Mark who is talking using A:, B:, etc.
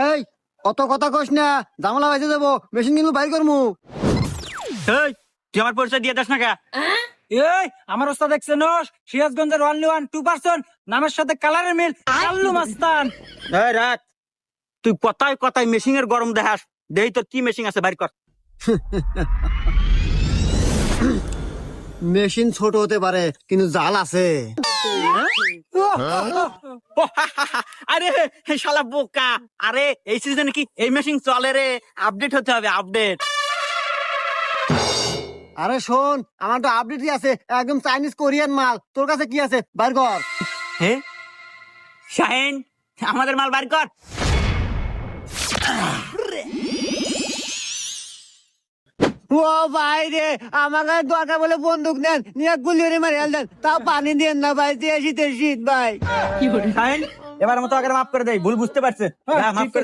A: এই অত কথা কইস না, জামালা বাইতে যাবো, মেশিন কিন্তু বাইর করমু।
B: এই তুই আমার পরিচয় দিয়ে দাস না কে?
C: এই আমার ওস্তাদ দেখছেন সিরাজগঞ্জের 1-2% নামের সাথে কালারের মিল আল্লু মাস্তান।
B: এই রাখ, তুই কথায় কথায় মেশিং এর গরম দেখাস। দেই তোর কি মেশিং আছে বাইর কর।
A: মেশিন ছোট হতে পারে কিন্তু জাল আছে।
B: আরে শালা বোকা, আরে এই সিজনে কি এই মেশিন চলে রে? আপডেট হতে হবে, আপডেট।
A: আরে শোন, আমার তো আপডেটই আছে, একদম চাইনিজ কোরিয়ান মাল। তোর কাছে কি আছে বাইর কর।
B: হে শাহিন, আমাদের মাল বাইর কর।
A: ও ভাই রে, আমার কাছে দরকার বলে বন্দুক নেন, নিয়ে গুলি মারি দেন, তাও পানি দেন না ভাই, শীতের শীত ভাই।
B: শাহিন, এবার মতো আগে মাফ করে দেই, ভুল বুঝতে পারছে। যা, মাফ করে